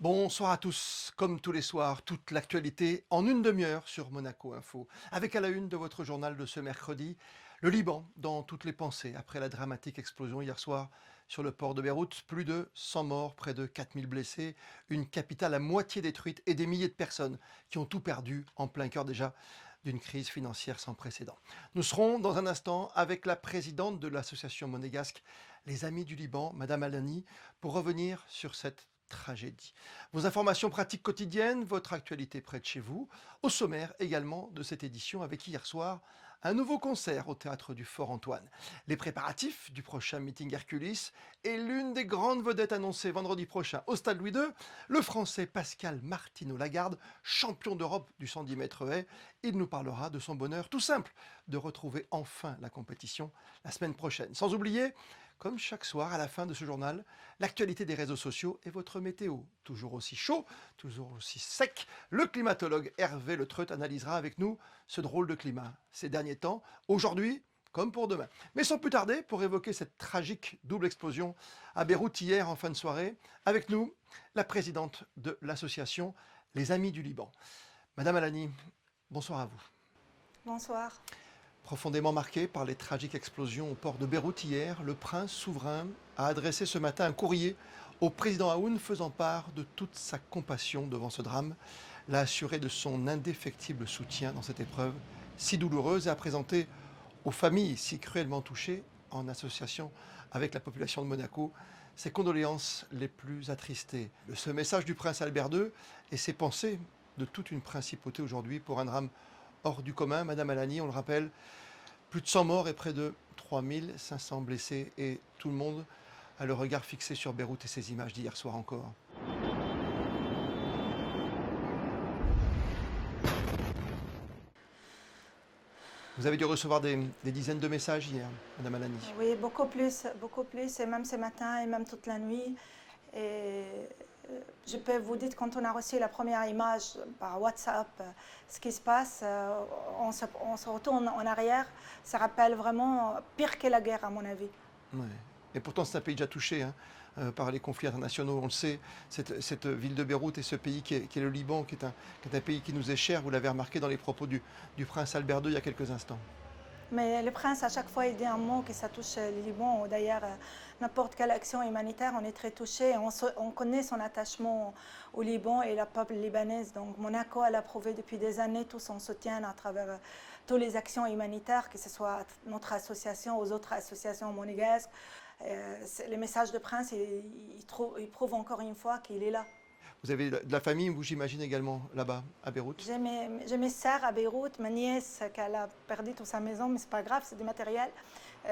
Bonsoir à tous. Comme tous les soirs, toute l'actualité en une demi-heure sur Monaco Info. Avec à la une de votre journal de ce mercredi, le Liban dans toutes les pensées après la dramatique explosion hier soir sur le port de Beyrouth. Plus de 100 morts, près de 4000 blessés, une capitale à moitié détruite et des milliers de personnes qui ont tout perdu en plein cœur déjà d'une crise financière sans précédent. Nous serons dans un instant avec la présidente de l'association monégasque Les Amis du Liban, Madame Alani, pour revenir sur cette tragédie. Vos informations pratiques quotidiennes, votre actualité près de chez vous, au sommaire également de cette édition avec hier soir un nouveau concert au théâtre du Fort Antoine. Les préparatifs du prochain meeting Hercules et l'une des grandes vedettes annoncées vendredi prochain au Stade Louis II, le Français Pascal Martino Lagarde, champion d'Europe du 110 mètres haies. Il nous parlera de son bonheur tout simple de retrouver enfin la compétition la semaine prochaine. Sans oublier, comme chaque soir à la fin de ce journal, l'actualité des réseaux sociaux et votre météo. Toujours aussi chaud, toujours aussi sec, le climatologue Hervé Le Treut analysera avec nous ce drôle de climat ces derniers temps, aujourd'hui comme pour demain. Mais sans plus tarder, pour évoquer cette tragique double explosion à Beyrouth hier en fin de soirée, avec nous, la présidente de l'association Les Amis du Liban. Madame Alani, bonsoir à vous. Bonsoir. Profondément marqué par les tragiques explosions au port de Beyrouth hier, le prince souverain a adressé ce matin un courrier au président Aoun faisant part de toute sa compassion devant ce drame, l'a assuré de son indéfectible soutien dans cette épreuve si douloureuse et a présenté aux familles si cruellement touchées, en association avec la population de Monaco, ses condoléances les plus attristées. Ce message du prince Albert II et ses pensées de toute une principauté aujourd'hui pour un drame hors du commun. Madame Alani, on le rappelle, plus de 100 morts et près de 3500 blessés. Et tout le monde a le regard fixé sur Beyrouth et ces images d'hier soir encore. Vous avez dû recevoir des dizaines de messages hier, Madame Alani. Oui, beaucoup plus, et même ce matin, et même toute la nuit. Et je peux vous dire, quand on a reçu la première image par WhatsApp, ce qui se passe, on se retourne en arrière. Ça rappelle vraiment pire que la guerre, à mon avis. Ouais. Et pourtant, c'est un pays déjà touché par les conflits internationaux. On le sait, cette ville de Beyrouth et ce pays qui est le Liban, qui est un pays qui nous est cher. Vous l'avez remarqué dans les propos du prince Albert II il y a quelques instants. Mais le prince, à chaque fois, il dit un mot que ça touche le Liban. D'ailleurs, n'importe quelle action humanitaire, on est très touché. On connaît son attachement au Liban et la peuple libanaise. Donc, Monaco, elle a prouvé depuis des années tout son soutien à travers toutes les actions humanitaires, que ce soit notre association, aux autres associations monégasques. Le message de prince, il prouve encore une fois qu'il est là. Vous avez de la famille, vous, j'imagine, également là-bas, à Beyrouth. J'ai mes sœurs à Beyrouth, ma nièce qu'elle a perdu toute sa maison, mais c'est pas grave, c'est du matériel.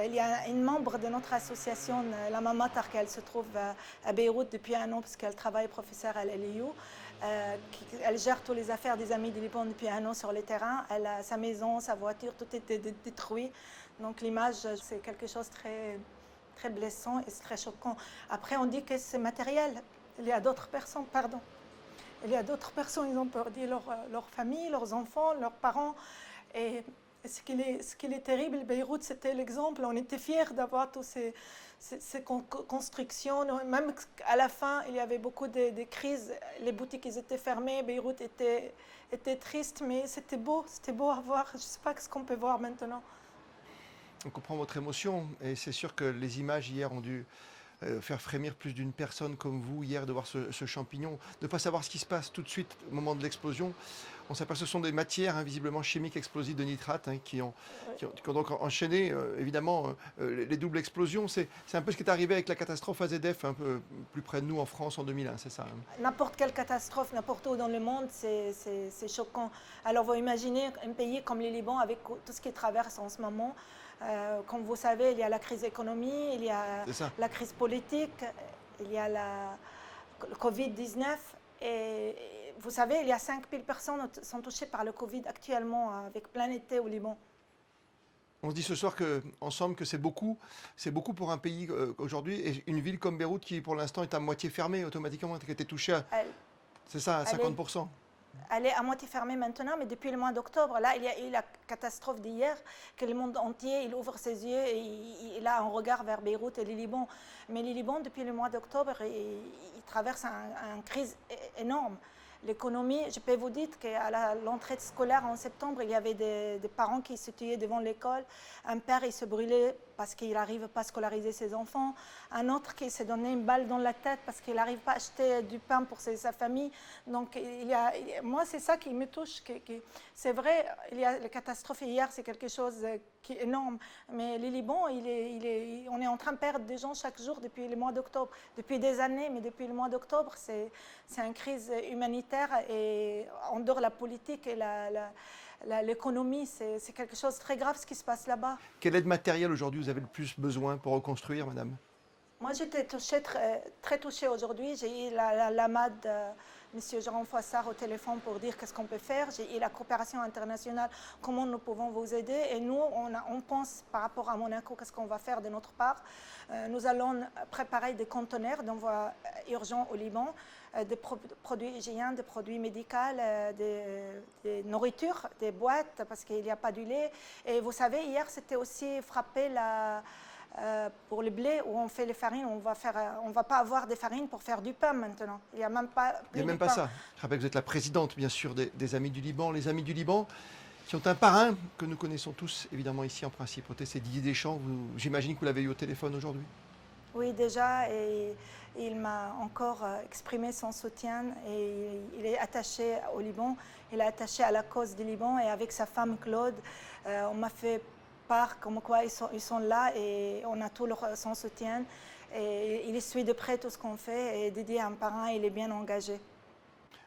Il y a une membre de notre association, la Maman Tark, elle se trouve à Beyrouth depuis un an parce qu'elle travaille professeure à l'LIU. Elle gère toutes les affaires des Amis du Liban depuis un an sur le terrain. Elle a sa maison, sa voiture, tout était détruit. Donc l'image, c'est quelque chose de très, très blessant et c'est très choquant. Après, on dit que c'est matériel. Il y a d'autres personnes, pardon. Il y a d'autres personnes, ils ont perdu leur famille, leurs enfants, leurs parents. Et ce qui est terrible, Beyrouth, c'était l'exemple. On était fiers d'avoir toutes ces constructions. Même à la fin, il y avait beaucoup de crises. Les boutiques ils étaient fermées. Beyrouth était triste, mais c'était beau à voir. Je ne sais pas ce qu'on peut voir maintenant. On comprend votre émotion et c'est sûr que les images hier ont dû faire frémir plus d'une personne comme vous hier de voir ce champignon, de ne pas savoir ce qui se passe tout de suite au moment de l'explosion. On s'aperçoit que ce sont des matières visiblement chimiques explosives de nitrate qui ont donc enchaîné évidemment les doubles explosions. C'est un peu ce qui est arrivé avec la catastrophe AZF un peu plus près de nous en France en 2001, c'est ça N'importe quelle catastrophe, n'importe où dans le monde, c'est choquant. Alors vous imaginez un pays comme le Liban avec tout ce qu'il traverse en ce moment. Comme vous savez, il y a la crise économique, il y a la crise politique, il y a le Covid-19. Et vous savez, il y a 5000 personnes qui sont touchées par le Covid actuellement avec plein été au Liban. On se dit ce soir ensemble que c'est beaucoup pour un pays aujourd'hui et une ville comme Beyrouth qui pour l'instant est à moitié fermée automatiquement, qui a été touchée à, c'est ça, à 50%. Elle est à moitié fermée maintenant, mais depuis le mois d'octobre, là, il y a eu la catastrophe d'hier, que le monde entier, il ouvre ses yeux et il a un regard vers Beyrouth et le Liban. Mais le Liban, depuis le mois d'octobre, il traverse une crise énorme. L'économie, je peux vous dire qu'à l'entrée scolaire en septembre, il y avait des parents qui se tuaient devant l'école. Un père, il se brûlait parce qu'il n'arrive pas à scolariser ses enfants. Un autre qui s'est donné une balle dans la tête parce qu'il n'arrive pas à acheter du pain pour sa famille. Donc, moi, c'est ça qui me touche. C'est vrai, il y a la catastrophe hier, c'est quelque chose qui est énorme. Mais le Liban, on est en train de perdre des gens chaque jour depuis le mois d'octobre. Depuis des années, mais depuis le mois d'octobre, c'est une crise humanitaire. Et en dehors de la politique et l'économie, c'est quelque chose de très grave ce qui se passe là-bas. Quelle aide matérielle aujourd'hui vous avez le plus besoin pour reconstruire, madame? Moi, j'étais très touchée aujourd'hui. J'ai eu la MAD, M. Jean-François Sarr, au téléphone pour dire qu'est-ce qu'on peut faire. J'ai eu la coopération internationale, comment nous pouvons vous aider. Et nous, on pense par rapport à Monaco, qu'est-ce qu'on va faire de notre part. Nous allons préparer des conteneurs d'envoi urgent au Liban, des produits hygiéniens, des produits médicaux, des nourritures, des boîtes, parce qu'il n'y a pas du lait. Et vous savez, hier, c'était aussi frappé pour le blé où on fait les farines, on va pas avoir des farines pour faire du pain maintenant. Il n'y a même pas Il n'y a même du pas pain. ça. Je rappelle que vous êtes la présidente, bien sûr, des Amis du Liban. Les Amis du Liban qui ont un parrain que nous connaissons tous, évidemment, ici en Principauté, c'est Didier Deschamps. J'imagine que vous l'avez eu au téléphone aujourd'hui. Oui, déjà, et il m'a encore exprimé son soutien et il est attaché au Liban, il est attaché à la cause du Liban et avec sa femme Claude, on m'a fait part comme quoi ils sont là et on a tout son soutien et il suit de près tout ce qu'on fait et Didier, un parent, il est bien engagé.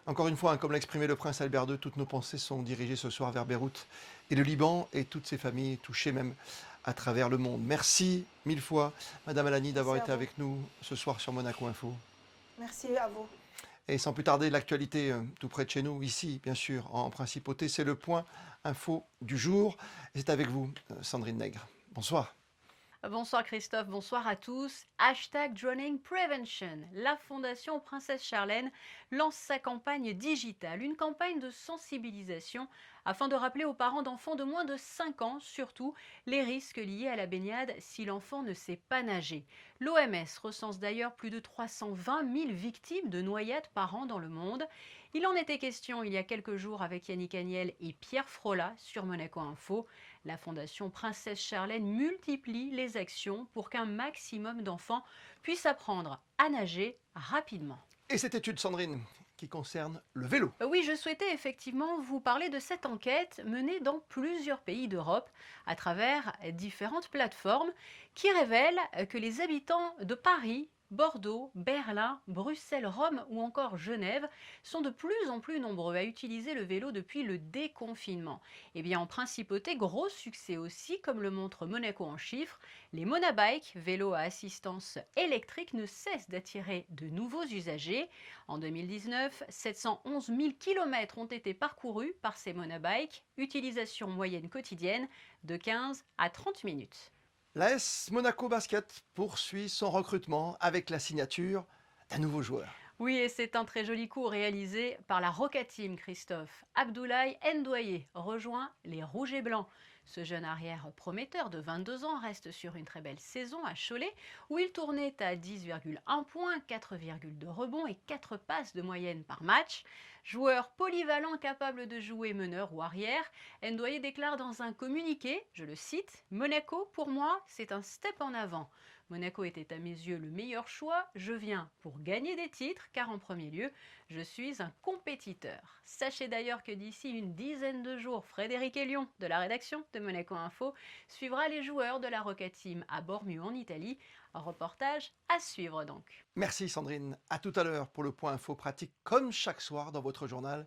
Encore une fois, hein, comme l'a exprimé le prince Albert II, toutes nos pensées sont dirigées ce soir vers Beyrouth et le Liban et toutes ces familles touchées même à travers le monde. Merci mille fois, Madame Alani, d'avoir Merci à été vous. avec nous ce soir sur Monaco Info. Merci à vous. Et sans plus tarder, l'actualité tout près de chez nous, ici, bien sûr, en Principauté, c'est le point info du jour. Et c'est avec vous, Sandrine Nègre. Bonsoir. Bonsoir Christophe, bonsoir à tous. Hashtag Drowning Prevention. La Fondation Princesse Charlène lance sa campagne digitale, une campagne de sensibilisation afin de rappeler aux parents d'enfants de moins de 5 ans, surtout, les risques liés à la baignade si l'enfant ne sait pas nager. L'OMS recense d'ailleurs plus de 320 000 victimes de noyades par an dans le monde. Il en était question il y a quelques jours avec Yannick Agnel et Pierre Frola sur Monaco Info. La Fondation Princesse Charlène multiplie les actions pour qu'un maximum d'enfants puissent apprendre à nager rapidement. Et cette étude, Sandrine, qui concerne le vélo. Oui, je souhaitais effectivement vous parler de cette enquête menée dans plusieurs pays d'Europe à travers différentes plateformes qui révèlent que les habitants de Paris, Bordeaux, Berlin, Bruxelles, Rome ou encore Genève sont de plus en plus nombreux à utiliser le vélo depuis le déconfinement. Et bien en Principauté, gros succès aussi, comme le montre Monaco en chiffres, les monabikes, vélos à assistance électrique, ne cessent d'attirer de nouveaux usagers. En 2019, 711 000 km ont été parcourus par ces monabikes, utilisation moyenne quotidienne de 15 à 30 minutes. L'AS Monaco Basket poursuit son recrutement avec la signature d'un nouveau joueur. Oui, et c'est un très joli coup réalisé par la Roca Team, Christophe. Abdoulaye Ndoye rejoint les Rouges et Blancs. Ce jeune arrière prometteur de 22 ans reste sur une très belle saison à Cholet, où il tournait à 10,1 points, 4,2 rebonds et 4 passes de moyenne par match. Joueur polyvalent capable de jouer meneur ou arrière, Ndoye déclare dans un communiqué, je le cite, « Monaco, pour moi, c'est un step en avant. Monaco était à mes yeux le meilleur choix. Je viens pour gagner des titres, car en premier lieu, je suis un compétiteur. » Sachez d'ailleurs que d'ici une dizaine de jours, Frédéric Elion, de la rédaction de Monaco Info, suivra les joueurs de la Roca Team à Bormio en Italie. Un reportage à suivre donc. Merci Sandrine. À tout à l'heure pour le point info pratique, comme chaque soir dans votre journal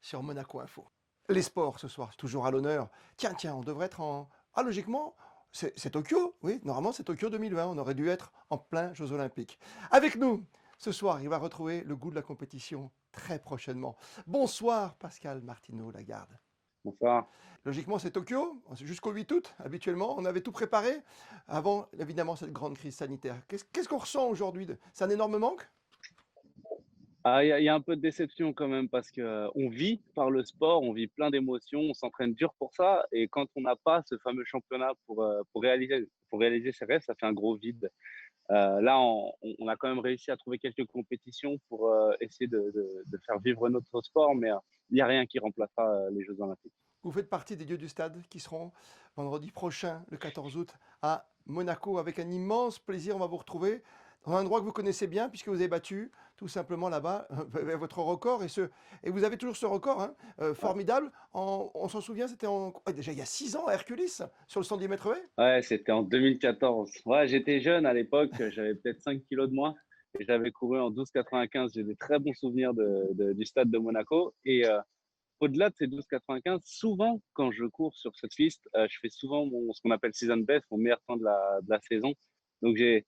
sur Monaco Info. Les sports ce soir, toujours à l'honneur. Tiens, on devrait être en... Ah, logiquement, c'est Tokyo, oui, normalement c'est Tokyo 2020, on aurait dû être en plein Jeux Olympiques. Avec nous, ce soir, il va retrouver le goût de la compétition très prochainement. Bonsoir Pascal Martineau-Lagarde. Bonsoir. Logiquement, c'est Tokyo, jusqu'au 8 août, habituellement. On avait tout préparé avant, évidemment, cette grande crise sanitaire. Qu'est-ce qu'on ressent aujourd'hui? C'est un énorme manque? Ah, il y a un peu de déception quand même parce que on vit par le sport, on vit plein d'émotions, on s'entraîne dur pour ça et quand on n'a pas ce fameux championnat pour réaliser ses rêves, ça fait un gros vide. Là, on a quand même réussi à trouver quelques compétitions pour essayer de faire vivre notre sport, mais il n'y a rien qui remplacera les Jeux Olympiques. Vous faites partie des dieux du stade qui seront vendredi prochain, le 14 août, à Monaco. Avec un immense plaisir, on va vous retrouver dans un endroit que vous connaissez bien, puisque vous avez battu tout simplement là-bas votre record. Et vous avez toujours ce record hein, Ouais. formidable. On s'en souvient, c'était déjà il y a 6 ans à Hercules, sur le 110 mètres haies. Ouais, c'était en 2014. Ouais, j'étais jeune à l'époque, j'avais peut-être 5 kilos de moins et j'avais couru en 12,95. J'ai des très bons souvenirs du stade de Monaco. Et au-delà de ces 12,95, souvent quand je cours sur cette piste, je fais souvent ce qu'on appelle season best, mon meilleur temps de la saison. Donc j'ai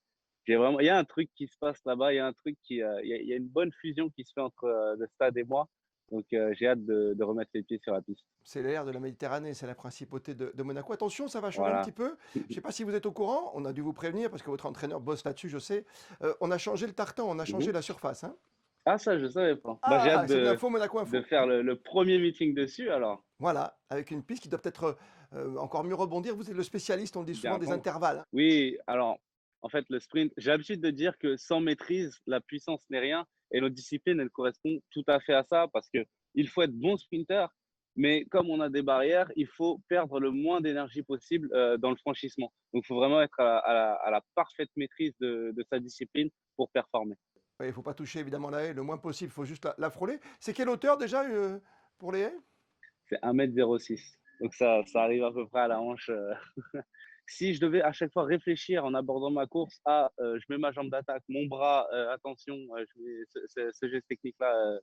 vraiment, il y a un truc qui se passe là-bas, il y a un truc il y a une bonne fusion qui se fait entre le stade et moi. Donc j'ai hâte de remettre les pieds sur la piste. C'est l'air de la Méditerranée, c'est la principauté de Monaco. Attention, ça va changer un Voilà. petit peu. Je ne sais pas si vous êtes au courant, on a dû vous prévenir parce que votre entraîneur bosse là-dessus, je sais. On a changé le tartan, on a changé Mhm. la surface. Hein. Ah, ça, je savais pas. Bah, j'ai Ah, hâte c'est une de, info Monaco de Info. faire le premier meeting dessus, alors. Voilà, avec une piste qui doit peut-être encore mieux rebondir. Vous êtes le spécialiste, on le dit souvent, Bien des con. intervalles. Hein. Oui, alors, en fait, le sprint, j'ai l'habitude de dire que sans maîtrise, la puissance n'est rien. Et notre discipline, elle correspond tout à fait à ça parce que il faut être bon sprinter, mais comme on a des barrières, il faut perdre le moins d'énergie possible dans le franchissement. Donc, il faut vraiment être à la parfaite maîtrise de sa discipline pour performer. Il ne faut pas toucher évidemment la haie le moins possible, il faut juste la frôler. C'est quelle hauteur déjà pour les haies? C'est 1,06 m. Donc, ça arrive à peu près à la hanche. Si je devais à chaque fois réfléchir en abordant ma course à je mets ma jambe d'attaque, mon bras, attention, je mets ce geste technique-là,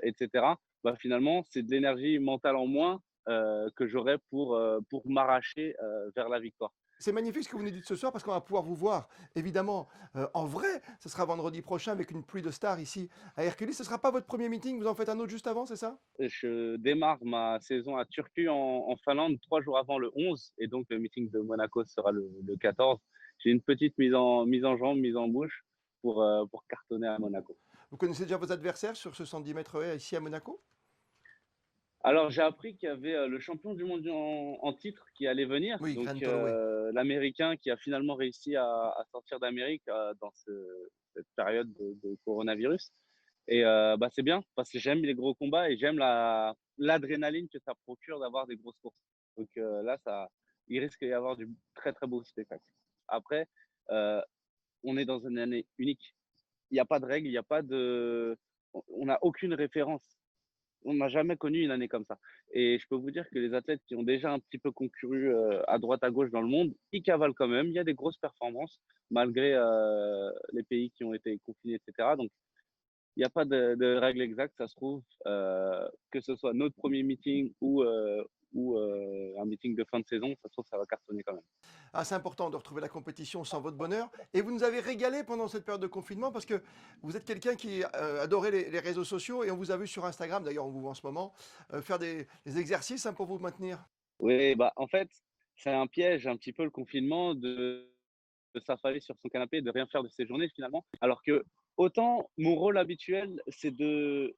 etc., bah, finalement, c'est de l'énergie mentale en moins que j'aurais pour m'arracher vers la victoire. C'est magnifique ce que vous nous dites ce soir parce qu'on va pouvoir vous voir évidemment en vrai. Ce sera vendredi prochain avec une pluie de stars ici à Hercules. Ce ne sera pas votre premier meeting, vous en faites un autre juste avant, c'est ça? Je démarre ma saison à Turku en Finlande 3 jours avant le 11 et donc le meeting de Monaco sera le 14. J'ai une petite mise en jambe, mise en bouche pour cartonner à Monaco. Vous connaissez déjà vos adversaires sur ce 110 mètres haies ici à Monaco? Alors, j'ai appris qu'il y avait le champion du monde en titre qui allait venir, Oui, donc Grant Holloway. l'Américain qui a finalement réussi à sortir d'Amérique dans cette période de coronavirus. Et bah, c'est bien parce que j'aime les gros combats et j'aime l'adrénaline que ça procure d'avoir des grosses courses. Donc là, il risque d'y avoir du très très beau spectacle. Après, euh, on est dans une année unique. Il n'y a pas de règles, il n'y a pas de, on n'a aucune référence. On n'a jamais connu une année comme ça. Et je peux vous dire que les athlètes qui ont déjà un petit peu concouru à droite à gauche dans le monde, ils cavalent quand même. Il y a des grosses performances malgré les pays qui ont été confinés, etc. Donc, il n'y a pas de règle exacte, ça se trouve, que ce soit notre premier meeting ou un meeting de fin de saison, ça se trouve, ça va cartonner quand même. Ah, c'est important de retrouver la compétition sans votre bonheur. Et vous nous avez régalé pendant cette période de confinement parce que vous êtes quelqu'un qui adorait les réseaux sociaux et on vous a vu sur Instagram, d'ailleurs on vous voit en ce moment, faire des exercices hein, pour vous maintenir. Oui, bah, en fait, c'est un piège un petit peu le confinement de s'affaler sur son canapé et de rien faire de ses journées finalement. Alors que autant mon rôle habituel, c'est de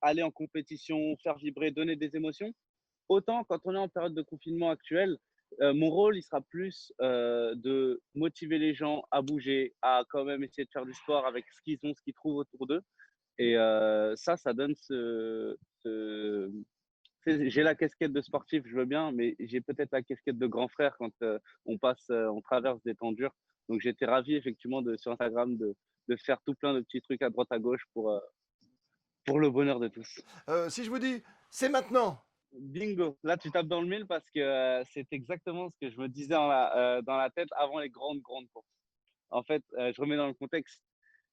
aller en compétition, faire vibrer, donner des émotions, autant quand on est en période de confinement actuelle, mon rôle, il sera plus de motiver les gens à bouger, à quand même essayer de faire du sport avec ce qu'ils ont, ce qu'ils trouvent autour d'eux. Et ça donne j'ai la casquette de sportif, je veux bien, mais j'ai peut-être la casquette de grand frère quand on traverse des temps durs. Donc j'étais ravi effectivement sur Instagram de faire tout plein de petits trucs à droite à gauche pour le bonheur de tous. Si je vous dis, c'est maintenant, Bingo, là tu tapes dans le mille parce que c'est exactement ce que je me disais dans la tête avant les grandes courses. En fait, je remets dans le contexte,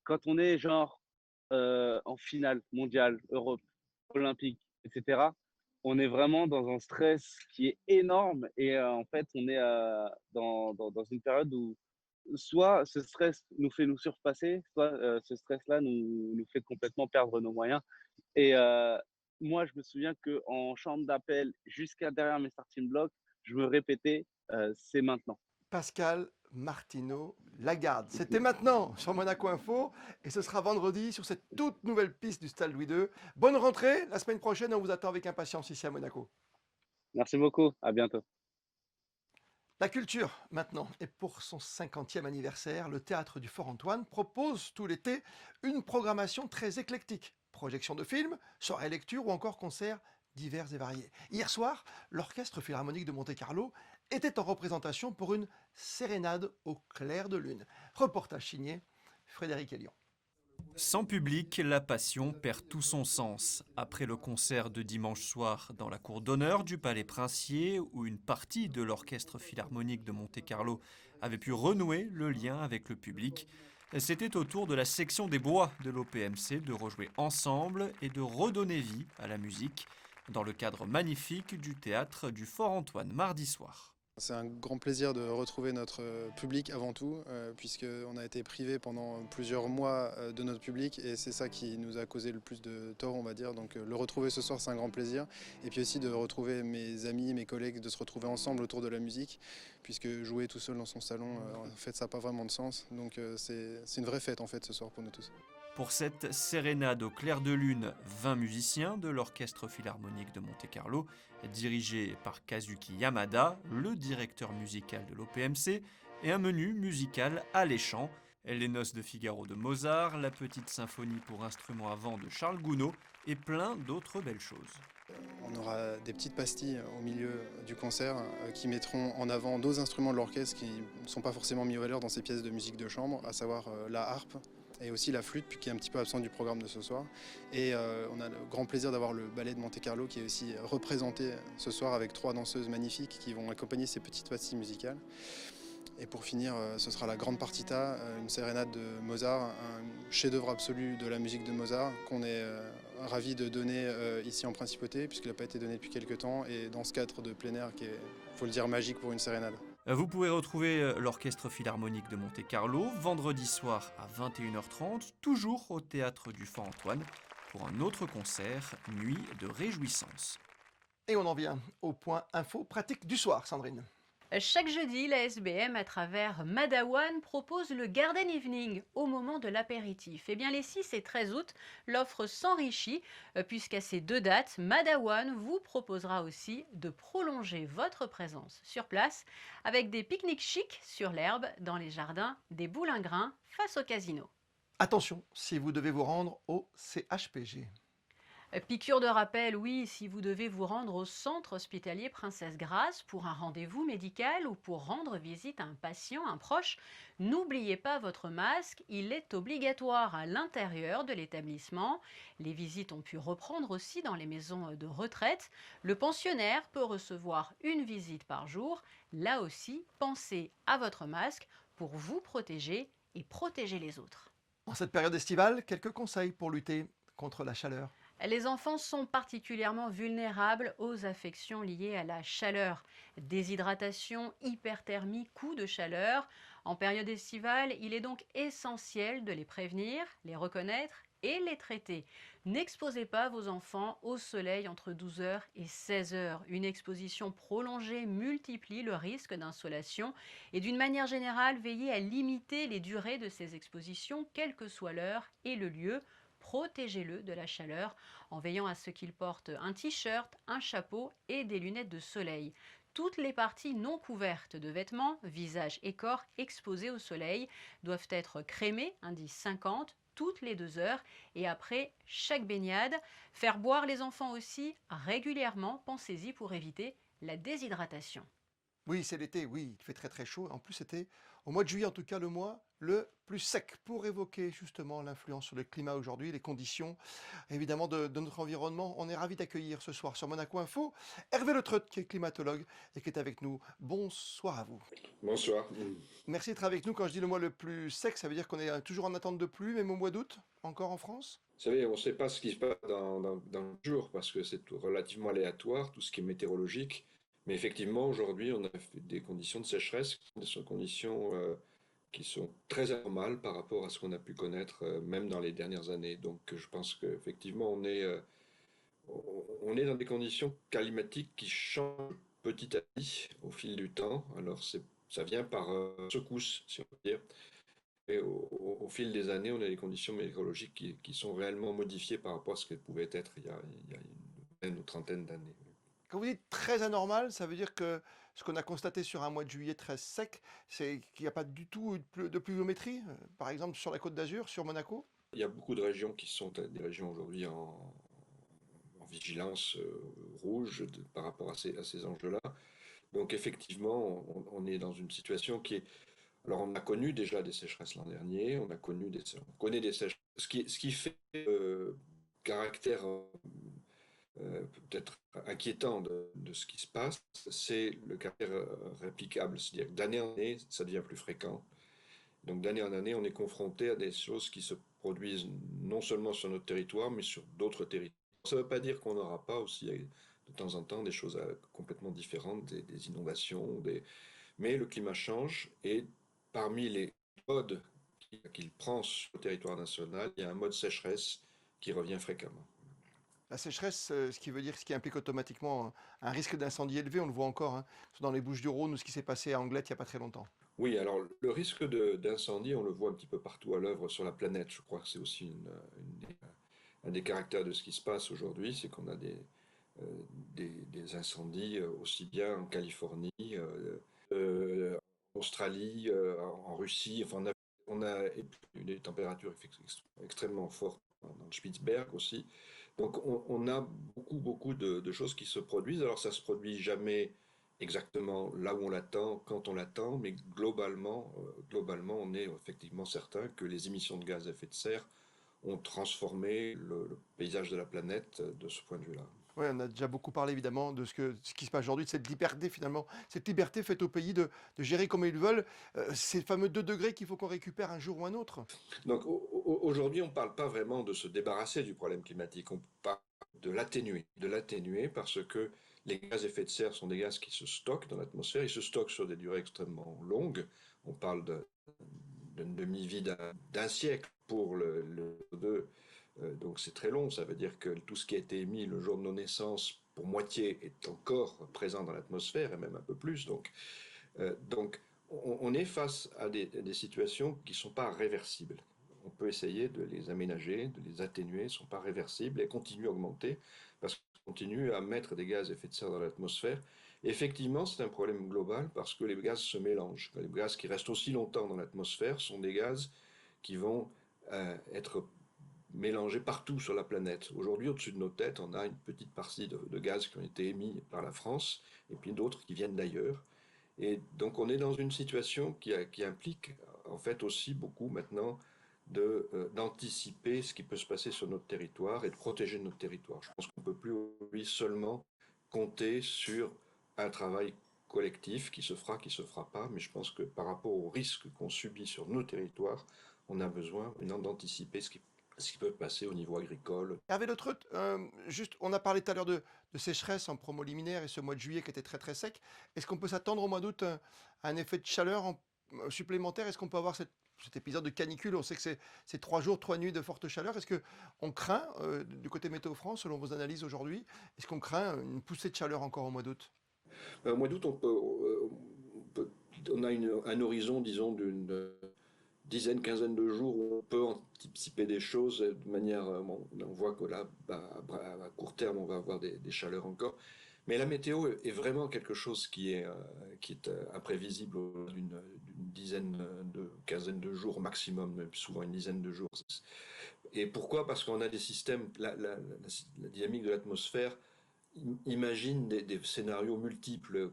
quand on est genre en finale mondiale, Europe, olympique, etc., on est vraiment dans un stress qui est énorme et en fait, on est dans une période où soit ce stress nous fait nous surpasser, soit ce stress-là nous fait complètement perdre nos moyens. Et moi, je me souviens qu'en chambre d'appel, jusqu'à derrière mes starting blocks, je me répétais, c'est maintenant. Pascal Martino Lagarde. C'était maintenant sur Monaco Info et ce sera vendredi sur cette toute nouvelle piste du Stade Louis II. Bonne rentrée, la semaine prochaine on vous attend avec impatience ici à Monaco. Merci beaucoup, à bientôt. La culture, maintenant, et pour son 50e anniversaire, le Théâtre du Fort-Antoine propose tout l'été une programmation très éclectique. Projections de films, soirées lecture ou encore concerts divers et variés. Hier soir, l'Orchestre Philharmonique de Monte-Carlo était en représentation pour une sérénade au clair de lune. Reportage signé Frédéric Elion. Sans public, la passion perd tout son sens. Après le concert de dimanche soir dans la cour d'honneur du Palais Princier, où une partie de l'Orchestre Philharmonique de Monte-Carlo avait pu renouer le lien avec le public, c'était au tour de la section des bois de l'OPMC de rejouer ensemble et de redonner vie à la musique dans le cadre magnifique du théâtre du Fort-Antoine mardi soir. C'est un grand plaisir de retrouver notre public avant tout, puisqu'on a été privé pendant plusieurs mois de notre public et c'est ça qui nous a causé le plus de tort, on va dire. Donc le retrouver ce soir, c'est un grand plaisir. Et puis aussi de retrouver mes amis, mes collègues, de se retrouver ensemble autour de la musique, puisque jouer tout seul dans son salon, en fait, ça n'a pas vraiment de sens. Donc c'est une vraie fête en fait ce soir pour nous tous. Pour cette sérénade au clair de lune, 20 musiciens de l'Orchestre Philharmonique de Monte-Carlo, dirigé par Kazuki Yamada, le directeur musical de l'OPMC, et un menu musical alléchant. Les Noces de Figaro de Mozart, la Petite Symphonie pour instruments à vent de Charles Gounod et plein d'autres belles choses. On aura des petites pastilles au milieu du concert qui mettront en avant d'autres instruments de l'orchestre qui ne sont pas forcément mis en valeur dans ces pièces de musique de chambre, à savoir la harpe et aussi la flûte, qui est un petit peu absente du programme de ce soir. Et on a le grand plaisir d'avoir le ballet de Monte-Carlo qui est aussi représenté ce soir avec 3 danseuses magnifiques qui vont accompagner ces petites pastilles musicales. Et pour finir, ce sera la Grande Partita, une sérénade de Mozart, un chef-d'œuvre absolu de la musique de Mozart qu'on est ravi de donner ici en Principauté, puisqu'il n'a pas été donné depuis quelques temps, et dans ce cadre de plein air qui est, il faut le dire, magique pour une sérénade. Vous pouvez retrouver l'Orchestre Philharmonique de Monte-Carlo vendredi soir à 21h30, toujours au Théâtre du Fort-Antoine, pour un autre concert, Nuit de réjouissance. Et on en vient au point info pratique du soir, Sandrine. Chaque jeudi, la SBM, à travers Madawan, propose le Garden Evening au moment de l'apéritif. Eh bien, les 6 et 13 août, l'offre s'enrichit, puisqu'à ces 2 dates, Madawan vous proposera aussi de prolonger votre présence sur place avec des pique-niques chics sur l'herbe dans les jardins des Boulingrins face au casino. Attention, si vous devez vous rendre au CHPG. Piqûre de rappel, oui, si vous devez vous rendre au centre hospitalier Princesse Grace pour un rendez-vous médical ou pour rendre visite à un patient, un proche, n'oubliez pas votre masque, il est obligatoire à l'intérieur de l'établissement. Les visites ont pu reprendre aussi dans les maisons de retraite. Le pensionnaire peut recevoir une visite par jour. Là aussi, pensez à votre masque pour vous protéger et protéger les autres. En cette période estivale, quelques conseils pour lutter contre la chaleur. Les enfants sont particulièrement vulnérables aux affections liées à la chaleur. Déshydratation, hyperthermie, coups de chaleur. En période estivale, il est donc essentiel de les prévenir, les reconnaître et les traiter. N'exposez pas vos enfants au soleil entre 12h et 16h. Une exposition prolongée multiplie le risque d'insolation et d'une manière générale, veillez à limiter les durées de ces expositions, quelle que soit l'heure et le lieu. Protégez-le de la chaleur en veillant à ce qu'il porte un t-shirt, un chapeau et des lunettes de soleil. Toutes les parties non couvertes de vêtements, visage et corps exposés au soleil, doivent être crémées, indice 50, toutes les 2 heures et après chaque baignade. Faire boire les enfants aussi régulièrement, pensez-y pour éviter la déshydratation. Oui, c'est l'été, oui, il fait très très chaud. En plus, c'était au mois de juillet, en tout cas le mois le plus sec pour évoquer justement l'influence sur le climat aujourd'hui, les conditions évidemment de notre environnement. On est ravis d'accueillir ce soir sur Monaco Info Hervé Le Treut, qui est climatologue et qui est avec nous. Bonsoir à vous. Bonsoir. Merci d'être avec nous. Quand je dis le mois le plus sec, ça veut dire qu'on est toujours en attente de pluie, même au mois d'août, encore en France? Vous savez, on ne sait pas ce qui se passe dans le jour parce que c'est relativement aléatoire, tout ce qui est météorologique. Mais effectivement, aujourd'hui, on a des conditions de sécheresse, des conditions qui sont très anormales par rapport à ce qu'on a pu connaître même dans les dernières années. Donc je pense qu'effectivement, on est dans des conditions climatiques qui changent petit à petit au fil du temps. Alors ça vient par secousses, si on peut dire. Et au fil des années, on a des conditions météorologiques qui sont réellement modifiées par rapport à ce qu'elles pouvaient être il y a une vingtaine ou trentaine d'années. Quand vous dites très anormal, ça veut dire que ce qu'on a constaté sur un mois de juillet très sec, c'est qu'il n'y a pas du tout de pluviométrie, par exemple sur la Côte d'Azur, sur Monaco? Il y a beaucoup de régions qui sont des régions aujourd'hui en vigilance rouge par rapport à ces enjeux-là. Donc effectivement, on est dans une situation qui est... Alors on a connu déjà des sécheresses l'an dernier, on connaît des sécheresses. Ce qui fait caractère peut-être inquiétant de ce qui se passe, c'est le caractère réplicable. C'est-à-dire que d'année en année, ça devient plus fréquent. Donc d'année en année, on est confronté à des choses qui se produisent non seulement sur notre territoire, mais sur d'autres territoires. Ça ne veut pas dire qu'on n'aura pas aussi de temps en temps des choses complètement différentes, des inondations, mais le climat change et parmi les modes qu'il prend sur le territoire national, il y a un mode sécheresse qui revient fréquemment. La sécheresse, ce qui implique automatiquement un risque d'incendie élevé, on le voit encore, hein, dans les Bouches-du-Rhône ou ce qui s'est passé à Anglet il n'y a pas très longtemps. Oui, alors le risque d'incendie, on le voit un petit peu partout à l'œuvre sur la planète. Je crois que c'est aussi un des caractères de ce qui se passe aujourd'hui, c'est qu'on a des incendies aussi bien en Californie, en Australie, en Russie. Enfin, on a des températures extrêmement fortes dans le Spitzberg aussi. Donc on a beaucoup de choses qui se produisent. Alors ça se produit jamais exactement là où on l'attend, quand on l'attend, mais globalement, on est effectivement certain que les émissions de gaz à effet de serre ont transformé le paysage de la planète de ce point de vue-là. Oui, on a déjà beaucoup parlé évidemment de ce qui se passe aujourd'hui, de cette liberté finalement, cette liberté faite au pays de gérer comme ils veulent, ces fameux 2 degrés qu'il faut qu'on récupère un jour ou un autre. Donc aujourd'hui, on ne parle pas vraiment de se débarrasser du problème climatique, on parle de l'atténuer parce que les gaz à effet de serre sont des gaz qui se stockent dans l'atmosphère, ils se stockent sur des durées extrêmement longues, on parle d'une demi-vie d'un siècle pour le CO2. Donc c'est très long, ça veut dire que tout ce qui a été émis le jour de nos naissances, pour moitié, est encore présent dans l'atmosphère, et même un peu plus. Donc on est face à des situations qui ne sont pas réversibles. On peut essayer de les aménager, de les atténuer, elles ne sont pas réversibles et continuent à augmenter parce qu'on continue à mettre des gaz à effet de serre dans l'atmosphère. Et effectivement, c'est un problème global parce que les gaz se mélangent. Les gaz qui restent aussi longtemps dans l'atmosphère sont des gaz qui vont être mélangés partout sur la planète. Aujourd'hui, au-dessus de nos têtes, on a une petite partie de gaz qui ont été émis par la France et puis d'autres qui viennent d'ailleurs. Et donc on est dans une situation qui implique en fait aussi beaucoup maintenant d'anticiper ce qui peut se passer sur notre territoire et de protéger notre territoire. Je pense qu'on ne peut plus aujourd'hui seulement compter sur un travail collectif qui se fera, qui ne se fera pas, mais je pense que par rapport aux risques qu'on subit sur nos territoires, on a besoin maintenant d'anticiper ce qui peut passer au niveau agricole. Hervé Le Treut, juste, on a parlé tout à l'heure de sécheresse en promo liminaire et ce mois de juillet qui était très très sec. Est-ce qu'on peut s'attendre au mois d'août à un effet de chaleur supplémentaire? Est-ce qu'on peut avoir cet épisode de canicule? On sait que c'est 3 jours, 3 nuits de forte chaleur. Est-ce qu'on craint, du côté Météo France, selon vos analyses aujourd'hui, est-ce qu'on craint une poussée de chaleur encore au mois d'août? Au mois d'août, on a un horizon, disons, d'une dizaine, quinzaine de jours où on peut anticiper des choses de manière... on voit que là, à court terme, on va avoir des chaleurs encore. Mais la météo est vraiment quelque chose qui est imprévisible d'une quinzaine de jours maximum, même souvent une dizaine de jours. Et pourquoi? Parce qu'on a des systèmes, la dynamique de l'atmosphère imagine des scénarios multiples.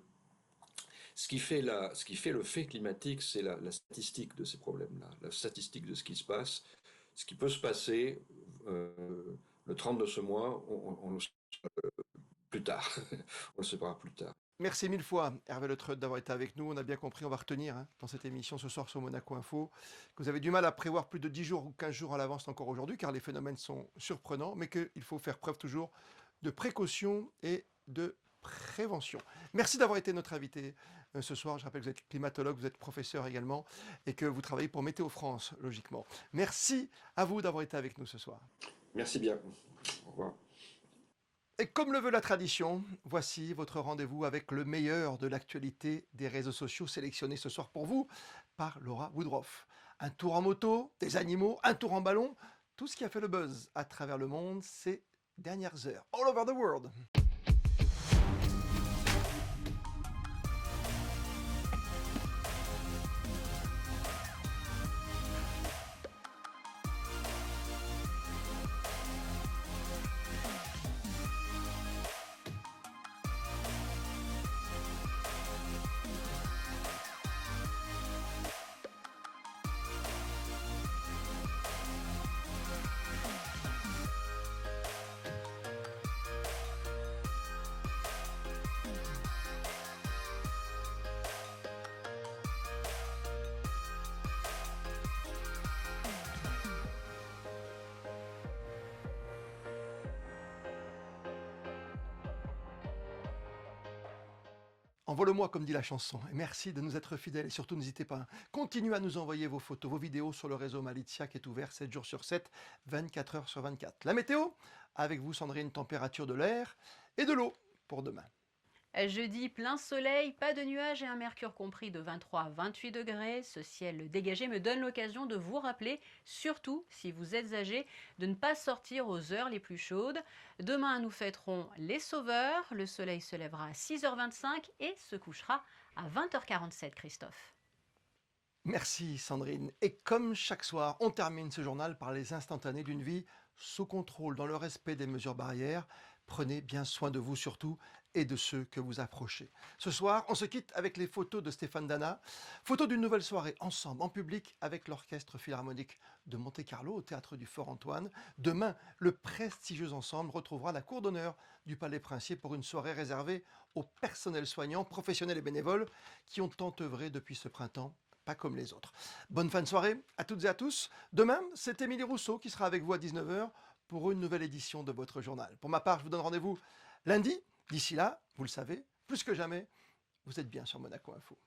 Ce qui fait le fait climatique, c'est la statistique de ces problèmes-là, la statistique de ce qui se passe. Ce qui peut se passer le 30 de ce mois, on le saura plus tard. On le saura plus tard. Merci 1000 fois, Hervé Le Treut, d'avoir été avec nous. On a bien compris, on va retenir dans cette émission ce soir sur Monaco Info, que vous avez du mal à prévoir plus de 10 jours ou 15 jours à l'avance encore aujourd'hui, car les phénomènes sont surprenants, mais qu'il faut faire preuve toujours de précaution et de prévention. Merci d'avoir été notre invité ce soir. Je rappelle que vous êtes climatologue, vous êtes professeur également, et que vous travaillez pour Météo France, logiquement. Merci à vous d'avoir été avec nous ce soir. Merci bien. Au revoir. Et comme le veut la tradition, voici votre rendez-vous avec le meilleur de l'actualité des réseaux sociaux sélectionné ce soir pour vous par Laura Woodruff. Un tour en moto, des animaux, un tour en ballon, tout ce qui a fait le buzz à travers le monde ces dernières heures. All over the world. Envoie-le-moi, comme dit la chanson. Et merci de nous être fidèles. Et surtout, n'hésitez pas. Continuez à nous envoyer vos photos, vos vidéos sur le réseau Malizia qui est ouvert 7 jours sur 7, 24 heures sur 24. La météo, avec vous, Sandrine, température de l'air et de l'eau pour demain. Jeudi, plein soleil, pas de nuages et un mercure compris de 23 à 28 degrés. Ce ciel dégagé me donne l'occasion de vous rappeler, surtout si vous êtes âgé, de ne pas sortir aux heures les plus chaudes. Demain, nous fêterons les sauveurs. Le soleil se lèvera à 6h25 et se couchera à 20h47, Christophe. Merci Sandrine. Et comme chaque soir, on termine ce journal par les instantanés d'une vie sous contrôle, dans le respect des mesures barrières. Prenez bien soin de vous surtout et de ceux que vous approchez. Ce soir, on se quitte avec les photos de Stéphane Dana, photos d'une nouvelle soirée ensemble, en public, avec l'Orchestre Philharmonique de Monte-Carlo au Théâtre du Fort-Antoine. Demain, le prestigieux ensemble retrouvera la cour d'honneur du Palais Princier pour une soirée réservée au personnel soignant, professionnels et bénévoles qui ont tant œuvré depuis ce printemps, pas comme les autres. Bonne fin de soirée à toutes et à tous. Demain, c'est Émilie Rousseau qui sera avec vous à 19h pour une nouvelle édition de votre journal. Pour ma part, je vous donne rendez-vous lundi. D'ici là, vous le savez, plus que jamais, vous êtes bien sur Monaco Info.